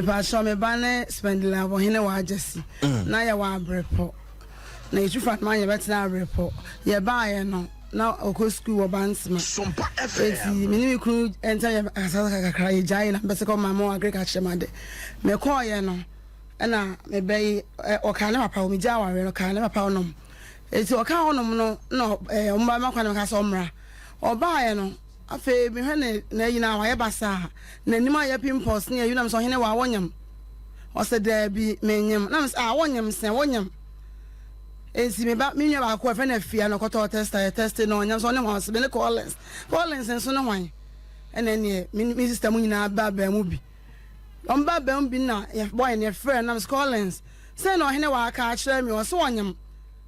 me pa show me bane spend la bo hene wa J.H.S na ya wa brepo na you fat man you better na brepo ye ba ye no na oko school wo bansma SOMPA FM me ni kru enter ya asasa kakra ye jai na bese ko mama agriculture made me call ye no na me be o ka na papa o mi ja wa re no ka na papa onom eti o ka onom no no o mba makwa na ka so mra o ba ye no afe me hwe na yina wa ye basa na nima ye pimples na yuna so hene wa wonyam o se da bi menyam na wonyam sen wonyam esi me ba me nwa ba ko fe na fia no koto test no nyam so ne ho se be ne collins so no hwan ene ne mi sister mu nyina ba mu bi on ba mu bi na ye boy ne friend na collins say no hene wa ka kire me o so wonyam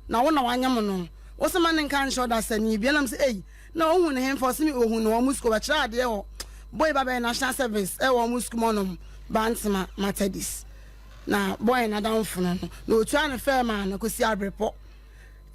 na wo na wanyam no wo se man nkan show da sani bi na me say eh na ohun ne hemfo se mi ohun no musko ba kira de ho boy baba national service e wo musko monom bantsma matadis na boy na down funo no otu an fair man na kosi abrepo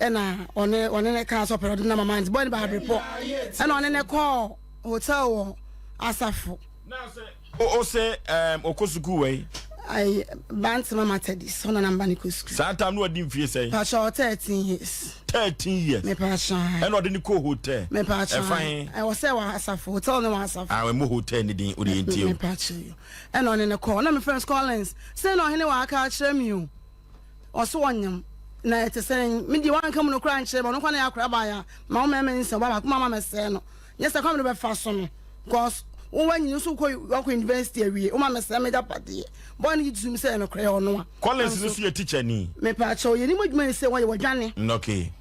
e na one ne ka so period na mama boy ba abrepo e na one ne call hotel wo asafo na say o say okosuku we I bantsma matadis hono number ni kosuku sa time no odi mfie say pa 13 years 13 years me pa shan and odi ni ko hotel me pa shan I was say wa asafo hotel no asafo ah we mo hotel ni din odi entio me pa shan and on ne call na me friends Collins say no hene wa ka kire mi o so wonyam na ete say me di wan kam no kra nkire bo no kwa na yakra ba ya ma o meme nse ba ba mama me say no yes come no be fa so no cause o wanyi so ko university awie o mama say me da pade boy ni zoom say no kra ono a Collins no so ye teacher ni me pa cho ye ni moduma say wa ye wadwane okay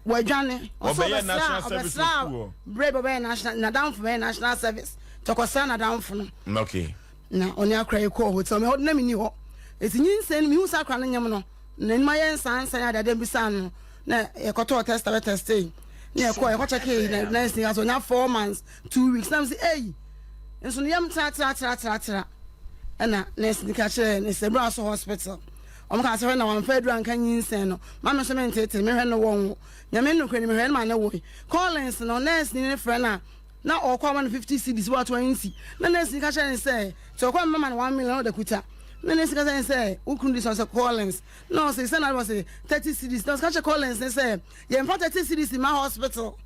wadwane obey national service school brave obey national na down for national service to ko say na down for no okay na oni akra ye ko hotel me ho na me ni ho etinyi nsen mi hu sa akra no nyam no na ni ma ye nsan ya dada bi sa no na ye ko to test na ye ko check na nsin aso nya 4 months 2 weeks na say eh enso no yam tra na nsin ka chere na se bra so hospital o mo ka se na wan federal kan nsin no ma me so me ntete me hwe no won nya me no kwani me hwe ma na wo Collins no nurse ni friend na okwa 150 cedis what 20 na nurse ka chere say to okwa mama na 1 million da kuta na nurse ka say ukundi so say Collins no say na was say 30 cedis no ka chere Collins say ye mfa 30 cedis in my hospital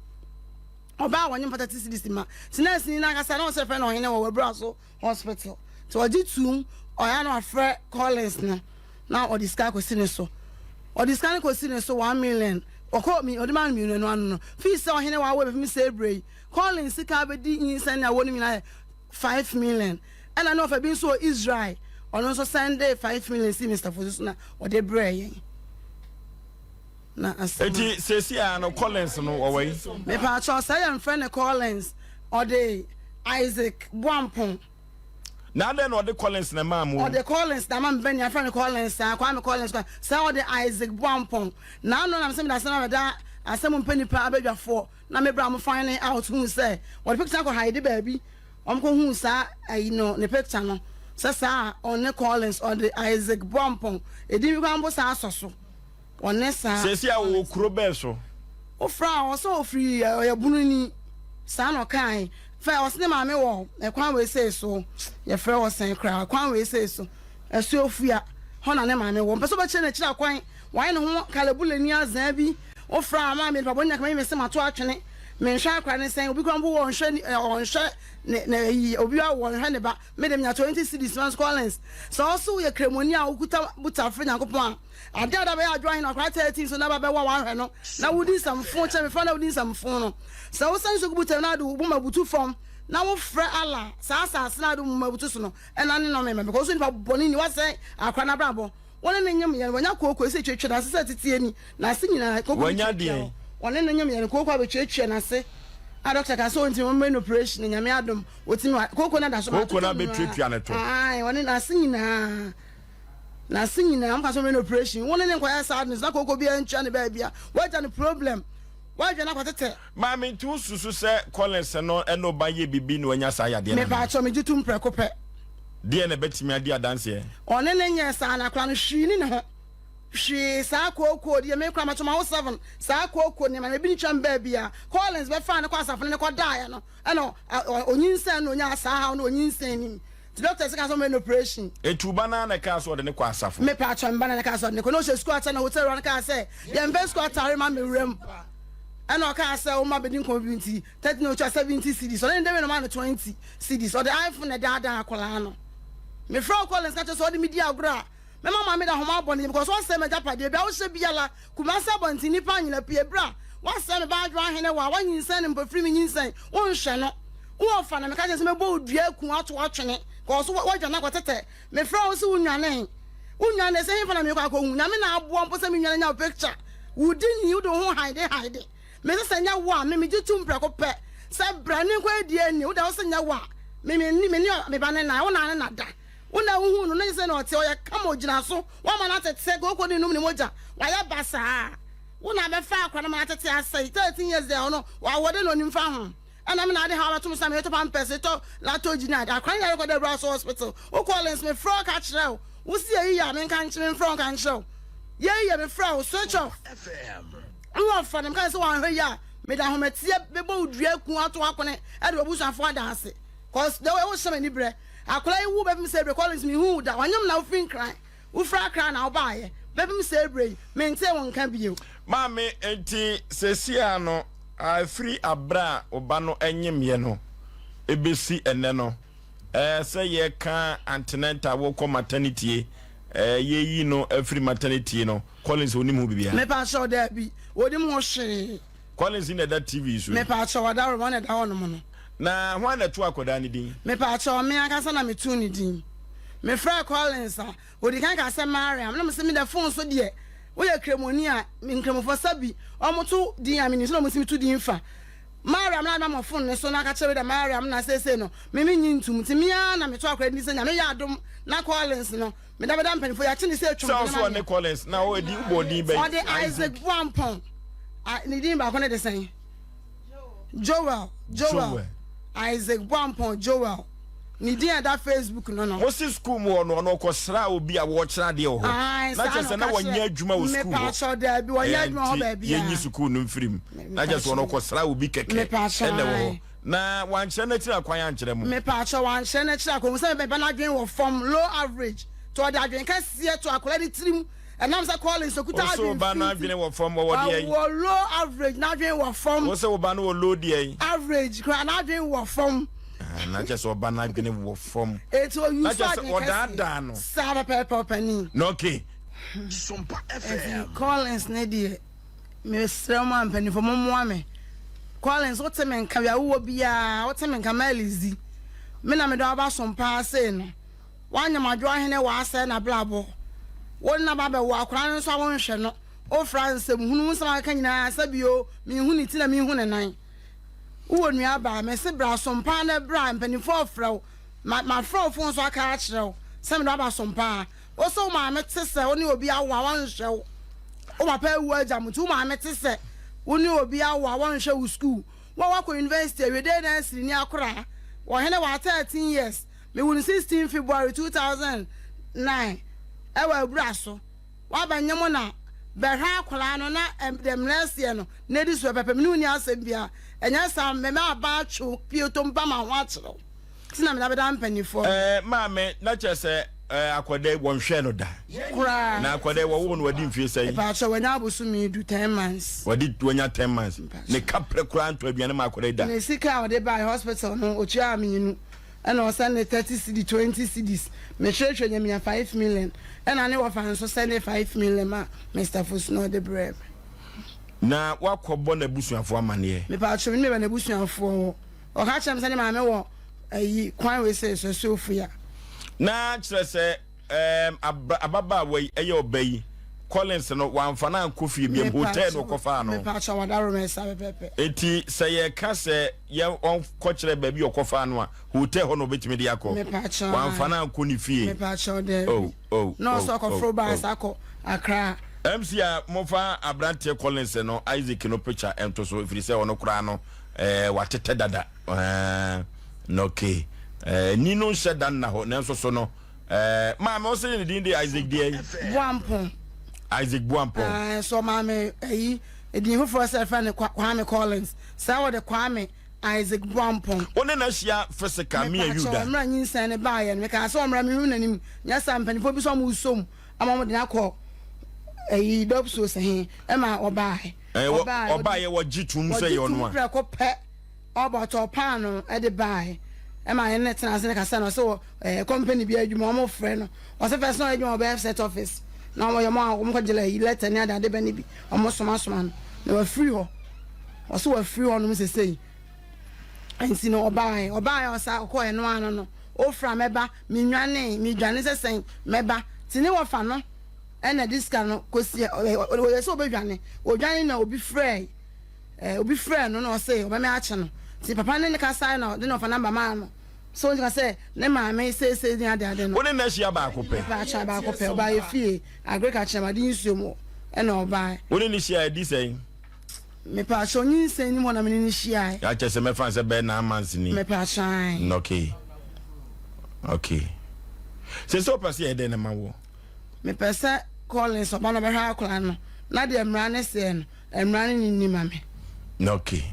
oba wanyem 30 cedis ma nurse ni na ka say na say friend no hene wo bra so hospital so odi tu oya no afre Collins na odi ska ko sine so odi ska ko sine so 1 million oko mi odi man mi no fi se ohene wa we mi say brey Collins ka be di insan na woni mi na 5 million and I know for being so Israel ono so Sunday 5 million si Mr. Fosu na odi brey na asema eti sesi no Collins no away me pa cho say am friend Collins odi Isaac Bwampon na then no the Collins na mamu or the Collins na man ben your friend Collins Kwame Collins say or the Isaac Bwampon na no na say that asem mpani pa abedwafo na me bra mo find out who say what picture ko hide baby ko hu sa no ne picture no sa on the Collins or the Isaac Bwampon e di ko ambo sa asoso on sa sesi a wo kuro be so o fra o so free ya bunu ni sa no kan fa o se ma me wo e kwan we say so ye fra o sen kra kwan we say so e so ofua ho na ne ma me wo mpe so ba che na kira kwan wan ne ho kalabule ni azan bi o fra ma me babo nya ka me se ma to atwene me nhwa akra ne sen obi kwan bo wo nhwe ne yi obi wa wo nhwe ne ba me dem nya 20 cedis man Collins so also ye kremoni a okuta buta fre nyakopon a ada ba ya adwan na akra 13 so na ba be wa wan hwe no na wudi sam fon che me fa na wudi sam fon no so wo san so buta na do bo mabutu fom na wo fre ala sa na do mabutu so no e na ne no me because ni pa boni ni wa say akra na brabo wona ne nyam ye wonya kokko se twetwe na se titie ni na se nyina kokko wonya de wona ne nyam ye kokko abetwetwe na se a doctor ka so nti mo men operation nyame adom otimi kokko na da so kokko na betwetwe na to ai wona na se nyina am ka so men operation wona ne kwaya sadness na kokko bia ntwa ne ba bia what an problem why you na kwatete ma me ntu susu se Collins no eno ba ye bibi no anya sa ya de me ba cho me jitum preko pe de na betimi ade adanse e one ne nya sa na kra no hwi ni ne ho hwi sa kokko de me kra ma choma ho 7 sa kokko ne ma bi ni twam ba bia Collins be fa ne kwa asafo ne kwa dae no eno onyinsen no nya sa ha no onyinsen ni The doctor say some operation. Etuba na ka so de ne kwa asafo. Me pa atwa mba na ka so de ko no she school ata na hotel run ka say dem best school atare ma me wrem. And I can't say, oh, my bedding community, 30 no 70 CDs, so then they were 20 CDs, or the iPhone that dada colano. Me Frau Collins catch us all the media bra. My mama made a home bonnet because one summer Japa, the Belsa Biala, Kumasa Bontini Pan in a Pia bra. One son about drawing a one you send him for free insane, one channel. One fan, and I can't just me bold, dear, come out watching it, because what you're not got to me Frau soon your name. Unya the same for America, Yamina, 1 million in your picture. Wouldn't you don't hide it? Me say nya wa me ji tum prako pe say brane kwa die ni wo da wo say nya wa me me ba na wo na da wo na hu no na say na o te o ya kama ogina so wa ma na tete go ko ni num ni moja wa ya basa wo na be fa akwa na ma tete asai 13 years there no wa wode no nim fa ho ana me na de ha ba tum say me to pampers to lato gina da akwan ya go the Brass hospital wo Collins me frog ka kire wo si yi ya me kan kire frog kan kire ye me frog switch off FM I for them can say one here. Made a hometia, bebo, drink, out to walk on it, and the bush and for dance. Cause there was so many bread. I claim who baby say, calling me who that one you now think crying. Who frack cry now buy. Baby say, bray, maintain one can be you. Mammy, enti, Ceciano, I free a bra, Obano, and Yemiano. ABC and Neno. Say ye can antenata walk on maternity. Ye know every maternity, Collins only movie. Me pass show there be. What the motion? Collins in that TV show. Me pass show that one at our mono. Na one at 2 akodani din. Me pass show me I can send me 2 ni din. Me friend Collins o di kan ka say Mariam na me send me the phone so there. We ya kremonia me kremo for sabi. Omoto din am ni so mo send me 2 din fa. Mariam na ma phone so na ka chere da Mariam na say no. Me nyintum ti me na me to akwadi ni say na me ya adom na Collins no. Me da bada mpani for ya chini say twom. So ne Collins na o di body be. On the Isaac Wampon. Ni din ba ko ne de say. Joel. Isaac Wampon Joel. Ni din that Facebook no. What school mo no ko sra obi a wo kira de ho. Na just na wanya adwuma wo school. Me pa so there bi wanya adwuma ho ba bia. Yenyi school no mfirim. Na just no ko sra obi keke. Me pa so. Na wan kire na kira kwan ankire mo. Me pa so wan kire na kira ko say be na adwen wo from low average to the adwen ka sie to akola di trim. And I'm calling so kuta so ba na adwen wo from wo de yi. Low average na adwen wo from. Wo say wo ba na wo low de yi. Average kwa na adwen wo from. Na just wo ba na adwen wo from. Eto you start wo da no. Saba pepper penny. No okay. SOMPA FM. Collins ne die. Me srema penny for mo me. Collins what men ka ya wo bia, what men ka malizi. Me na me do aba SOMPA say no. Wanya madwo hene wa ase na blabo. Won na ba be wo akran no so won hwe no. O France hunu nsama ka nyina sabio me hu ni ti na me hu ne nan. Wo nua ba me se bra SOMPA na bra mpanifo ofrew. Ma frau fon so aka a kirew. Se me do aba SOMPA. O so ma me tese oni obi awa wan hwew. O ma pa wu ajamutu ma me tese oni obi awa wan hwew school. Wo wa ko university we dey na siri ni akora. Wo hene wa 13 years. Me won 16 February 2009. Ewa braso. Wa banyemo na behwa akola no na dem last year no. Na di so pepe me ni asem bia. Enya sam me ma ba chu pieto mba ma ho akero. Tina me da beda mpanifo. Ma me na chese akwade wonhwe no da. Kura. Na akwade wo no wadi mfie sai. Pa cho wanya abosu me do 10 months. Wadi wanya 10 months. Ne kapre kura nto aduane ma akwade da. Ne sika o de by hospital no ochi aminu. And I send 30 CD 20 CDs. Me church when me 5 million. And I know fan so send 5 million ma Mr. Fusno the brave. Na wakobọ na busuafo amane. Me pa cho me na busuafo. O ka chem send ma me wo ayi kwan we say so sofia. Na kire se ababa we eye obayi Collins no wamfa na nkofie bi hotel no kofa no. Me pa cho wadaro me sa pepe. Enti se ye ka se ye on kokyere ba bi okofa no a hotel ho no betimi de akọ. Me pa cho wamfa na nkoni fie. Me pa cho de. Oh. No so ko fro ba sako Accra. MC a mofa abrante Collins no Isaac no picture ento so ifiri se ono kura no watete dada. No okay. Ni no sheda na ho nanso so no ma me o se ni din de Isaac de Wampon. Isaac Buampo. So mama edin who for self and Kwame Collins. So what the Kwame Isaac Brampon. One na shia physical me yuda. Mra nyinsa ne ba ye me ka so mra me hu nanim. Nya sam panifo bi so mu som. Ama mo de akọ eyi dop so se he. E ma oba he. Oba ye wo gitum se ye ono a. Pra ko pe. Oba to pan no e de ba he. E ma ye net na se ka sa no so company bi adwuma mo frɛ no. O se first no adwuma oba set office. Na mo ye mo ko gele letter ni ada de ba ni bi. O mo soma no. Na wa free ho. O so wa free ho no se sei. Ansi no obae osa ko eno ano no ofra meba midwane sesen meba tini wo fa no ena diska no kosi o so obedwane odwane na obi frɛ no no say oba me ache no ti papa ne ka sai no de no fa number ma no so nka say ne ma me say ni ade no woni na hia ba akopɛ ba acha ba akopɛ oba ye fie agriculture ma di nsuo ena obae woni ni hia di sai me pa so nyin sen ni mo na me ni hia ya che se me fan se be na amansi ni me pa shine okay se so pass ye de na ma wo me pese Collins oba no be ha akula no na de emra ne se no emra ne ni ma me okay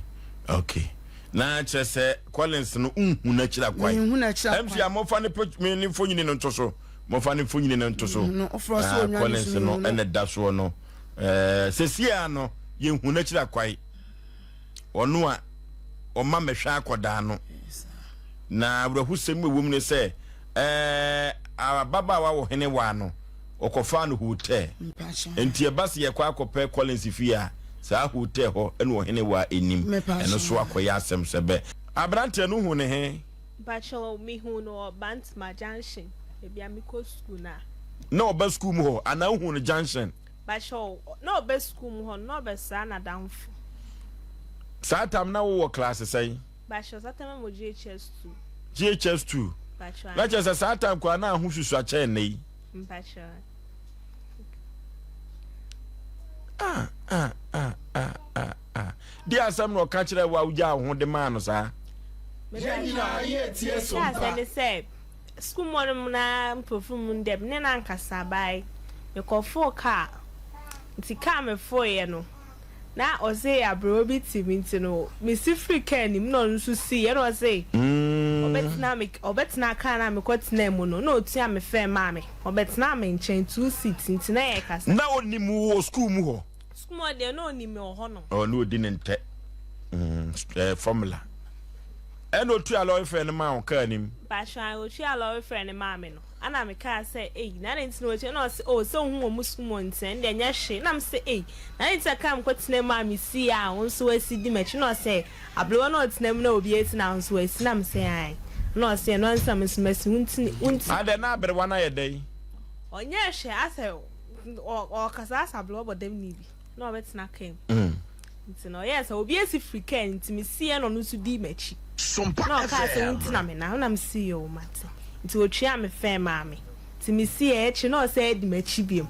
na che se Collins no unhu na kira kwai MC amofa ne me ni fonyini no ntoso mofa ne fonyini no ntoso no ofro so onwa Collins no ene da so no se sia no ye hu na kira kwai ono a o ma mehwa akoda no na abrahu sem wom ne se ababa wa wo hene wa no okofa no hotel enti e bas ye kwa akopɛ Collins fia sa hotel ho ene wo hene wa enim ene so akoya asem sebe abrante no hu ne he bachelor mi hu no Bantma junction e bia mi ko school na oba school mu ho ana hu no junction bachelor no be school mu ho no be sa na damfo satam na wo class say bachelor satam mo J.H.S 2 na che satam kwa na hu susu a che nei bachelor di asam no ka kire wa uja ho de ma no sa ye tie so pa ya say school mo na perfume dem ne na nkasa bai me ko fo car nti car me fo ye no na o say abro bi timi nti no me si free car ni no nso si ye no say obetna car na me ko tena mu no na otua me fe ma me obetna me nchen 2 seats nti na ye kasa na oni mu wo school mu ho school mo de no oni me ho no no odi ne nte formula eno tu alo fe ne ma o car nim ba sha o tu alo fe ne ma me no ana me ka say na nti no che no so hu mo school mo nti de nya hwe na me say na nti ka me ko tena ma me si a onso asidi machi no say ablo no tena mu na obi esi na onso asi na me say ai no say no answer me smasi unti ade na abere wana ye dai onye hwe ase o kasa asablo bo dem ni bi no betna kem nti no yes obi esi free ken nti me sie no so di machi SOMPA no ka se nti na me na me see yo mate nti otwia me fe ma me nti me sie echi no say di machi biem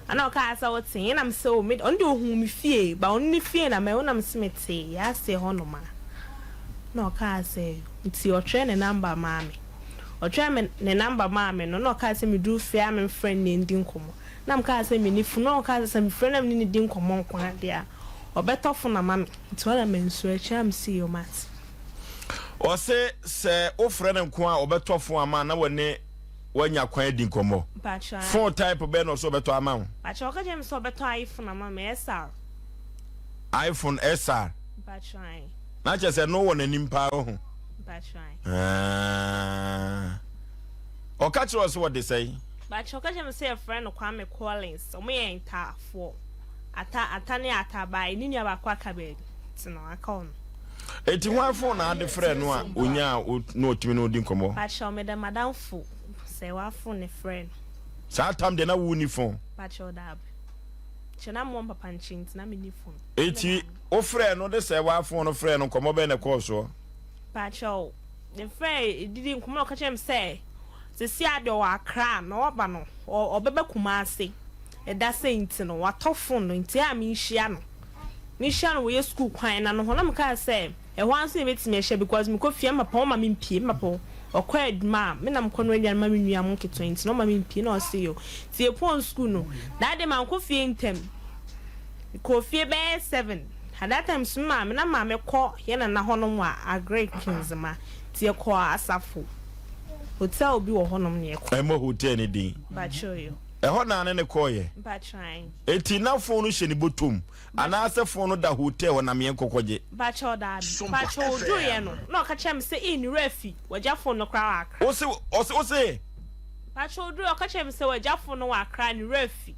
ana ka sa wotin na me se o me onde ohun me fie ba onni fie na me na me smete ya se ho no ma no ka se nti otwe ne number ma me otwe me ne number ma me no ka se me do fie me friend ne ndi nkomo na me ka se me ni fu no ka se me friend am ni ndi nkomo nkwa dia obetofo na ma me nti wala me nso echi am see yo mat o se o friend nko a obetofo ama na wone wanya kwan di nkomo bacha phone type be no so beto ama ho bacha ka jem so beto iPhone ama me SR iPhone SR bacha na che se no wona nimpa ho bacha o catch us what they say bacha ka jem say a friend Kwame Collins o me enta fo ata ne ata bai ni nya ba kwa ka be tino account eti one phone na de friend no a onya no otimi no di nkomo bacha me da madam fo say wa phone ne friend sa tam de na wo ni phone bacha dab chena mo papa nchin na me ni phone eti o friend no de say wa phone no friend no nkomo be na call so bacha the friend didi nkomo ka chem say se si ade o akra na oba no obeba kuma ase eda saint no watofo no nti a me nhia no we school kwan na no ho na me ka say e ho anso e betime hye because me ko fie mapa ma me mpie mapa okwa edma me na mko no aduan ma me nua mo ke 20 no ma me mpie na o se yo ti e pon school no that day man ko fie ntem ko fie be 7 At that time, mammy, na mammy call yen na honum wa a great kinsma, tia qua asafo. Hotel be a honum near Emo hotel ni din. but show you. Ɛhɔ na ne kɔye. But trying. Eti na phone hye ni botum. Ana ase phone da hotel na me enkokoje. But your dad. But your do ye no. No catch him say in refi. Waja phone no crack. Ose. But your do catch him say waja phone no wa cry ni refi.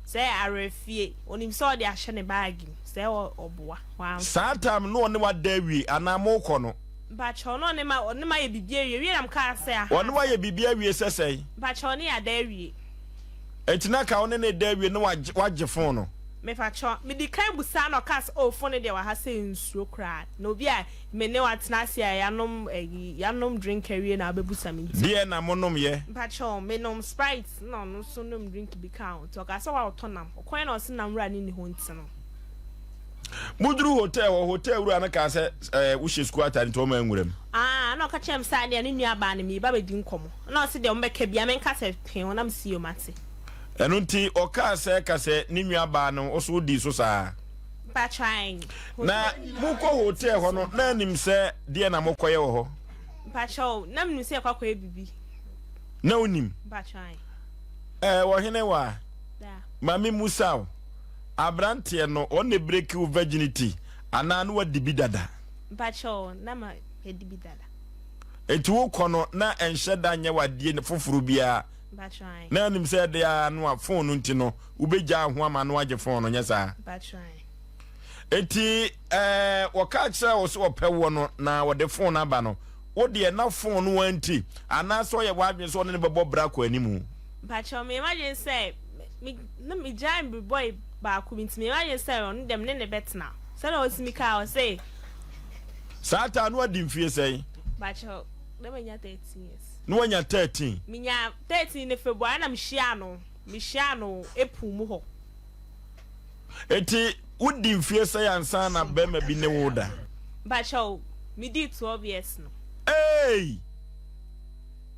Say a refi. Onim so de ahye ne bag. Say oboa. Wow. Saa time no ne wa dawi ana mo kɔ no. But your no ne ma ye bibie wie am ka say. Ono wa ye bibia wie sesɛn. But your ne adawie. Etina ka one ne dawi no wagye phone no. Me fa cho me di kan busa no cast phone de wa ha say nsuo kra na obi a me ne watena ase a yanom drink awie na abebusa me nti Die na monom ye. pa cho me nom Sprite no so nom drink bi count to ka so wa otonam okwan na osenam ra ni ho nti no Mudru hotel ru anaka se wo hye school atani to ma nwuram. na ka chem sa de ne nua ba ne me ba be di nkomo na o se de o mbeka bia me nka se pen onam si o mate Enu nti oka se ka se ni nua ba no oso di so saa. Ba trying. Na muko hotel ho no na nim se de na mokoye wo ho. Ba cho na mnu se kwakwa bibi. Na onim. Ba trying. Wo hene wa. Da. Mami Musa. Abrante no on ne break you virginity. Ana no wadi bi dada. Ba cho na ma edi bi dada. Etu wo kono na enhye da nye wade ne foforo bia. Ba trying. Na nim se de ya no phone nti no ubegya ho ama no age phone no nya saa. Ba trying. Eti waka kira wo so opewo no na wo de phone aba no wo de na phone no anti ana so ye wadwen so ne bebo bra ko animu. Ba cho me imagine say me jam boy ba ku binti me imagine say on dem ne betna. Say na osimi ka o say Sata no adi mfie sei. ba cho dem nya 13 years. No wanya 13. Minya 13 ne February na me hia no epu mu ho. Eti udi mfie sei ansa na bema bi ne woda. Ba cho me di 12 years no. Hey!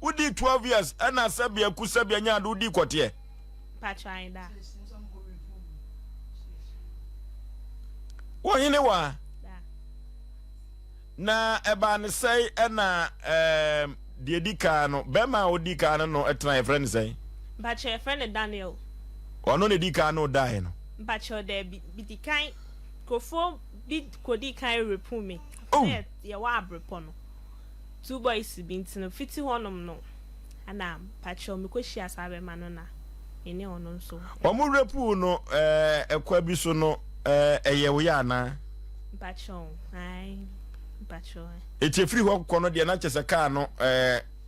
Udi 12 years ana sabia kusabia nya do udi kote. Pa trying da. Wo hene wa Da. na eba ne sei na de dika no bema odika no etna e friend sei. Ba cho friend Daniel. Ono ne dika no die no. Ba cho de bi di kan kofo bi kodi kan repu me. Oh. Ye wa abrepo no. Two boys bi ntino fiti honom no. Ana pa cho me kwhia sabe ma no na. Ene ono nso. Omo repu no ekwa bi so no eye wo ya na. Ba cho. Ai. Ba cho. Eti free ho kono de na chese car no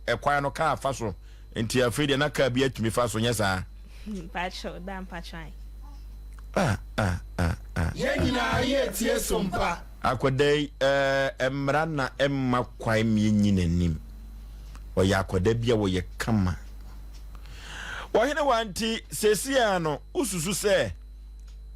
ekwan no car fa so. Enti afri de na car bi atumi fa so nyesa. Ba cho dan pa try. Yenya ye tie SOMPA. Akodai emra na emma kwai mi nyinanim. Oya akoda bia wo ye kama. Wo hene wanti sesia no ususu se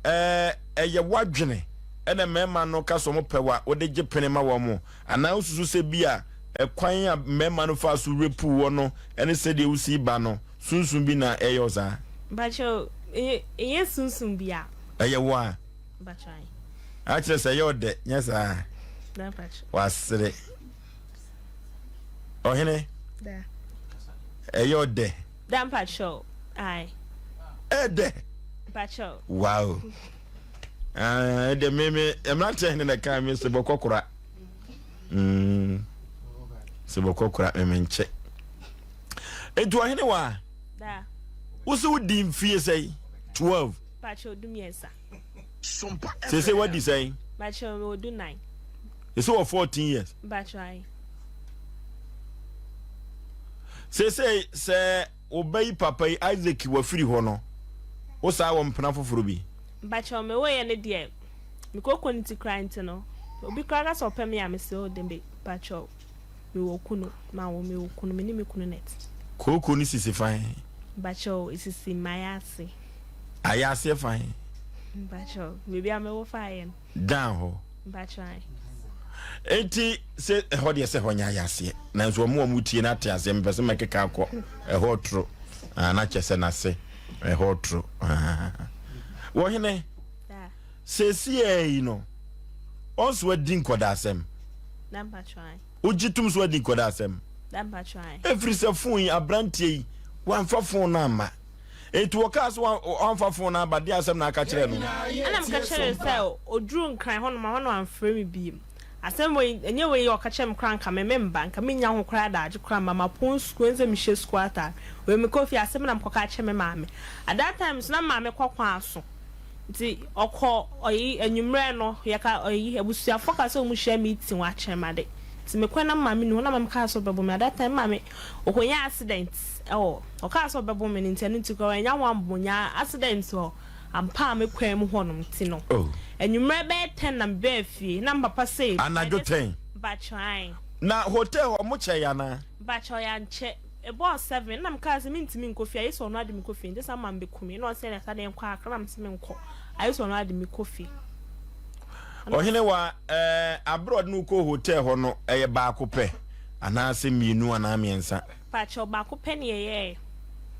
eye wadwene ena mema no kaso mo pewa wo de gepene ma wo mo ana ususu se bia ekwan a mema no fa so repu wo no ene se de usi ba no sunsun bi na eyoza. Ba cho ye sunsun bia. Eye wa Ba try. Actually say yo de nyesa. Dan pa cho. Wasre. Ohene Da. eyo de. Dan pa cho. Ai. Ede. Ba cho. Wow. De meme emrante ne na kan mi se bokokora. Se bokokora meme nche. Edu ohene wa. Da. Wo se wodi mfie sei 12. Ba cho dum yesa. SOMPA. Say what you say? Ba cho we do 9. It's over 14 years. Ba try. Say obey papa Isaac wa free ho no. Wo sa wo mpena foforo bi. Ba cho me we ye ne de. Me kokko nti cry nti no. Obi kra ga so pem ya me se o dembe. Ba cho me wo kunu ma wo me wo kunu me ni me kunu net. Koko ni sisi fine. Ba cho isisi mayase. Ayase fine. Ba cho maybe am wo fine. Down ho. Ba try. Enti se ho de se ho nya ayase. Na nso mo amutie na te ase mpese mekeka akọ. Ho tro. Na chese na se. Ho tro. Wo hene Da. sesi e no onso adi nkoda asem Number try. ujitum so adi nkoda asem Number try. every se phone abrantie yi wan fa phone na ma etu okas wan fa phone na ba de asem na aka kire no And I'm catching say odru nkran ho no ma ho no amfrɛ me biem. Asem we enye we yo catch em kran ka me member nka me nya ho kra da age kra mama pon school nze me hye squatter. We me kofi asem na mkoka catch me maame. At that time so na maame kwakwa aso. Nti okọ oyi enwumre no yaka oyi ebusia focus o mu share meeting wa chemade. Nti me kwa na maame no na maame ka so bebo me at that time maame okonya accident. Oka so bebo me nti nti ko enya wambonya accident o ampa me kwa mu honom ti no. Enwumre be 10 na be fie na papa say anajo 10 ba try. Na hotel o mo che ya na Ba cho ya nche ebo 7 na mka se mintimi nkofi ayi so no ade me kofi ndi sama mbe kumi no se na sade nkwa akra mtimi nko ayi so no ade me kofi ohene wa abroad no ko hotel ho no eye ba ko pe ana se mienu ana miensa pa cho ba ko pe ne ye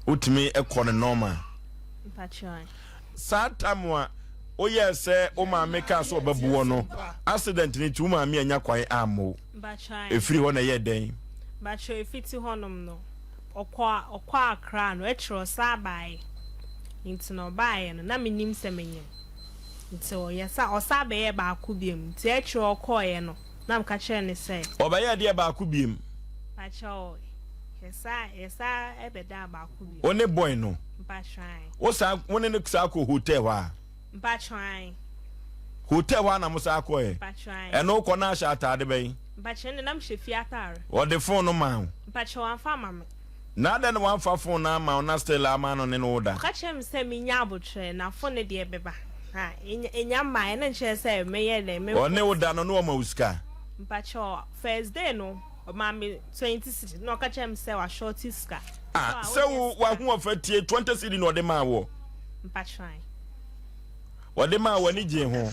utimi ekọ ne normal pa cho satamwa oye se o ma meka so babuo no accident ni tu ma me anya kwan amo ba cho efiri ho na ye den ba cho efiti honom no okwa akra no etro sa bai nti no bai no na menim se menyem nti o yesa osabe ye ba ko biem nti etro okoye no na mka kire ne se obaye de ba ko biem pa cho yesa ebeda ba ko biem one boy no ba try o sa woni ne sa ko hotel wa ba try hotel wa na mo sa ko e ba try eno ko na sha atade ben ba chen na mhye fiatare o de phone no ma ba che wan fa mama na da no wan fa phone na ma na still ama no ne no da ka chem se mi nya abotre na phone de beba ha enya mai na nche se me ye le me o ne wo da no no ma uska ba che first day no o ma me 20 city no ka chem se wa shorty ska se wa hu ofatie 20 cedi no de ma wo ba try o de ma wo ni je ho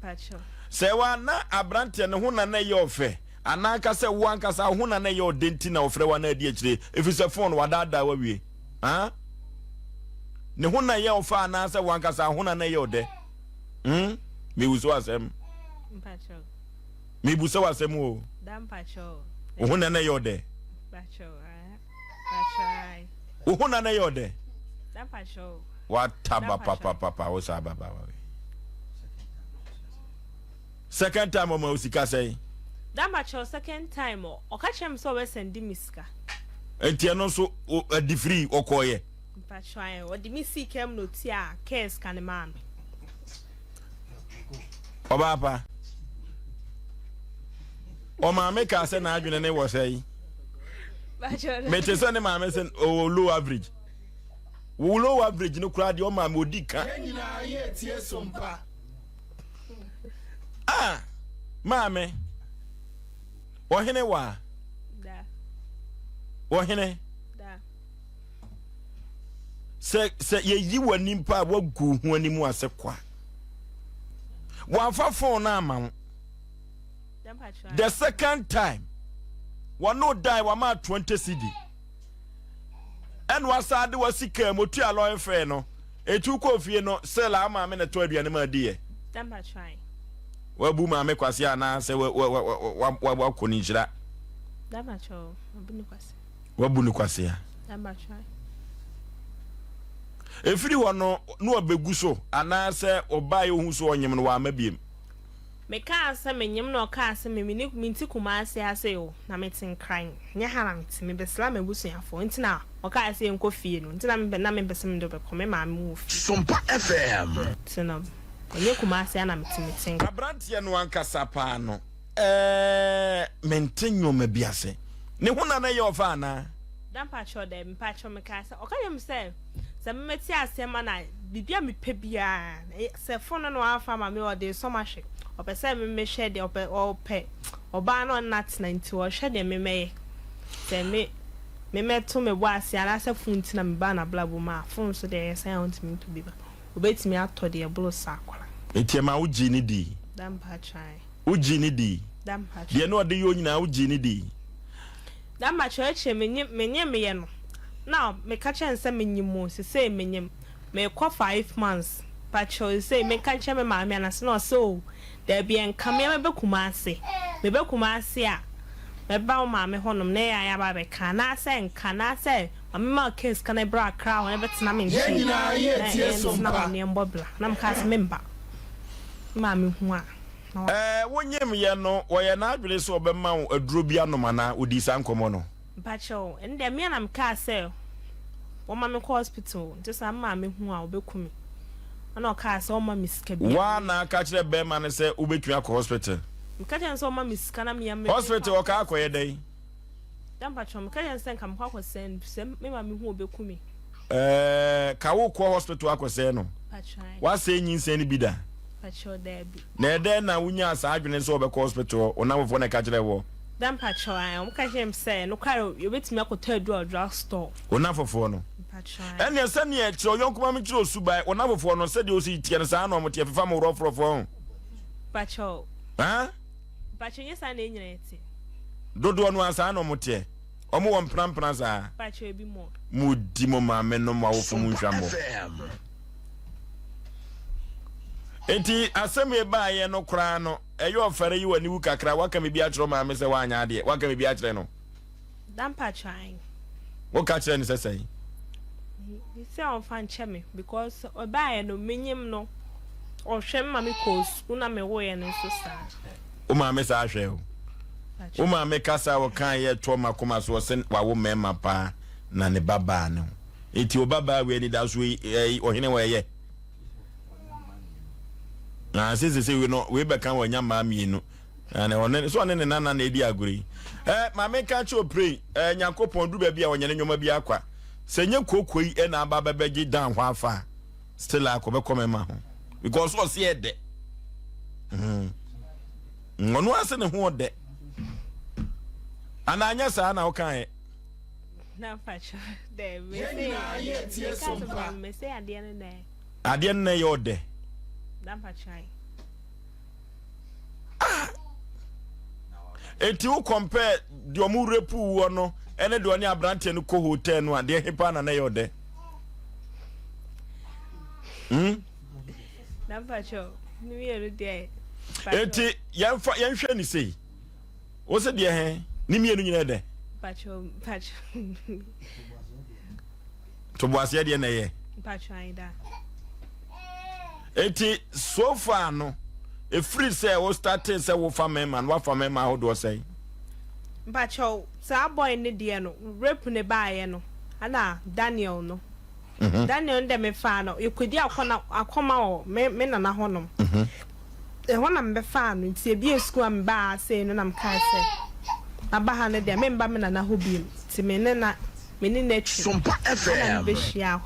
ba che se wa na abrante ne ho na na ye ofe anaka se wo ankasa ho na na ye odenti na ofre wa na adi akire efi se phone wa dada wa wie ha ne ho na ye ofa na se wo ankasa ho na na ye ode me wuso asem ba che me buso asem o dam ba che ho na na ye ode ba che ba try ho na na ye ode dam ba che wa taba papa o sa baba wa second time o ma usika say that much second time o ka chem so we send miska entie no so di free okoye pa try o di mi see kem no ti a case kan man obapa o ma me ka say na adwene ne wo say ba che me te say ne ma me say o low average wo low average no kura de o ma me odi ka Nyina ye tie SOMPA. Mame ohene wa da ohene da se ye yi wani mpa wagu hu animu ase kwa wa fa phone na ama the second time wa no die wa ma 20 cedi en wa sa de wa sika motu alo efe no etu ko fie no sell ama me na to aduane ma di ye damba try wabu ma me kwase ana se wa ko ni jira damba cho abuni kwase wabu ni kwase ya damba try efiri wono no obegu so ana se obaye ohu so onyem no wa mabiem me ka se menyem no ka se me ni minti kuma ase o na metin kran nya haranti me besla me busuafo ntina o ka se enko fie no ntina me na me besem do be kome ma me wo fi SOMPA FM ntina onye kuma ase na metin abrantie no ankasa pa no mentenyo mabiase ne huna na ye ofa na dampa cho de mpa cho me ka se o ka yem se me meti ase ma na bibia me pe bia se phone no afa ma me o de so ma hwe opese me hwe de ope oba no nat 90 o hwe de me se me meto me bo ase ara se funti na me ba na blabo ma phone so de say want me to be ba obetimi ato de eblo sakwara etiema uji ni di dampa try uji ni di dampa de no de yo nyina uji ni di dampa che menye me ye no now me ka chen se menyim mo se say menyim me kwa 5 months pacho say me ka che me maame anase no so there be en kamia me be kumase a me ba o maame honom na ya ba be kana se nka na se maame ma case kana bra kra won be tena me nchi na ba ne mbobla na m ka se memba maame hu a wonyem ye no wo ye na adwele so obema wo aduro bia no mana odi san komo no pacho ende me na m ka se wo maame ko hospital just am maame hu a obekumi ana ka se wo maame sika bia wa na ka kire be ma ne se obetwa akọ hospital mkaje nso maame sika na me hospital o ka akoye dai dan pacho mkaje nso kam kwa ko se me maame hu obekumi ka wo ko hospital akose no pacho wa se nyinse ni bida pacho debi na ede na wunya asa adwene so obekọ hospital ona wofo na ka kire wo dan pacho mkaje mse no karo yobetimi akota adu drug store ona fofo no pacho ene se ne e kire yonkoma me kire osubai ona fofo no se de osi tie ne sa na omote fefa mo rofrofo pacho ha pacho nyesa na enyina eti dodo no asa na omote omo won prampra sa pacho ebi mo mudi mo ma me no ma wo fu mu nhwamo enti asem e ba ye no kra no eyo ofere yi wani wu kakra waka me bi akro ma me se wa anya ade waka me bi akre no dan pacho ai wo ka kire ni sesai he say on fan cheme because oba ye no menyim no o hwem ma me ko school na me wo ye no so sa o ma me sa hwe o ma me kasa wo kan ye to makoma so se wa wo mema pa na ne baba no enti o baba we ni da so o hene wa ye na se we no we be kan wa nya ma mi no na one so one ne nana na edi aguri ma me ka cho pray nyakopon du ba bia wonyane nyoma bi akwa se nye kokoi e na aba bebeji dan ho afa still akobe komema ho because o se ede ngono ase ne ho de ananya sa na o kan na pacho de me say ade ne ne ade ne yo de dan pacho ai eti wo compare de omu repu wo no ene de oni abrante no ko hotel no ade hepa na yo de dan pacho ni ye de eti yenhwe ni sei wo se de he ni mienu nyina de pacho to boase de na ye pacho ai da eti so far no e free say wo starting say wo famema wo famema ho do say pacho sa boy ne de no rep ne baaye no ana Daniel no Daniel ndem me fa no ekodi akoma o me nana honom e hona me fa no nti e bi school am ba say no nam ka say abaha ne de me mba me nana ho bi ti me ne na me ni na tru SOMPA FM be hia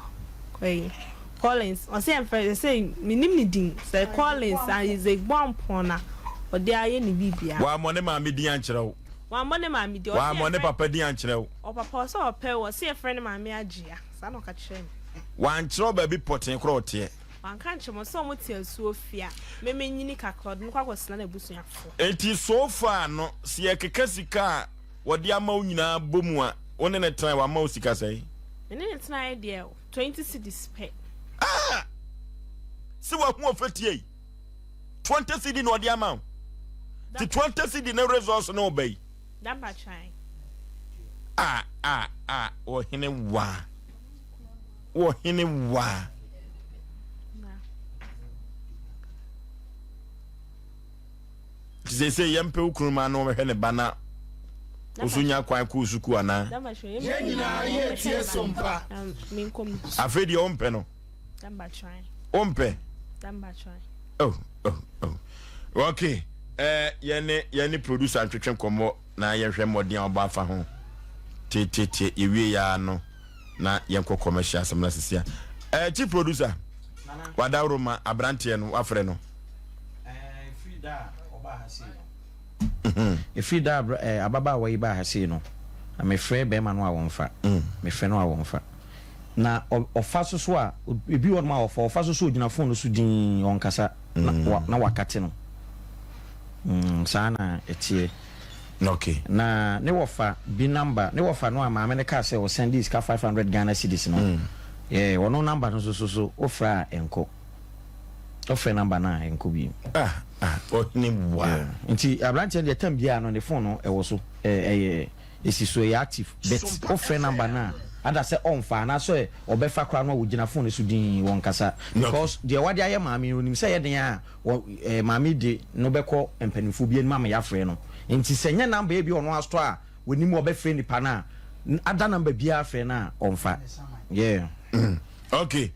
koi Collins o say friend say minim ni din say Collins is a bomb pona o de aye ni bibia wa mo ne ma me din ankyerɛw wa mo ne ma me di o wa mo ne papa din ankyerɛw o papa so o pe o say friend ma me agea sa no ka kyerɛ me wa ankyerɛw ba bi poten kro ote wan kan kyerɛ mo so mo tie asuo fia me nyini kakra no kwa kwasena na busuafo enti so far no se ye keka sika wo de ama nyina bomu a one ne tran wa ma o sika sai me ne tran e de 20 cedis pe si wa hu ofatie 20 cedi no de ama ti 20 cedi na resource no obey dan ba try o hene wa se yempe ukruma no hwe ne bana osunya kwan ku suku ana dan ba try Yenina J.H.S SOMPA min kom afedi ompe no dan ba try ompe dan ba try oh okay yene producer antwetwe komo na yehwe modern oba afa ho tete ewie ya no na yenko commercial samla sisia chief producer wadawroma abrante no afre no frida oba hase no frida ababa wa iba hase no me frɛ be ma no awonfa me frɛ no awonfa na ofa so a ebi won ma ofa so ogina phone so din onkasa na wakate no sana etie okay na ne wofa bi number ne wofa no ama me ne ka say o send this ka 500 Ghana cedis no wono number no so ofra enko offer number na enko bi ni wa nti abrante de tam bia no ne phone no e wo so esi so active but offer number na ada se on fa na so obefa kra no wo gina phone so din won kasa because de wade aye maami onim se ye den a maami de no beko empanifo bi enma ya frɛ no nti se nya number bi ono asto a wonim obefrɛ ni pa na ada number bia frɛ na on fa yeah okay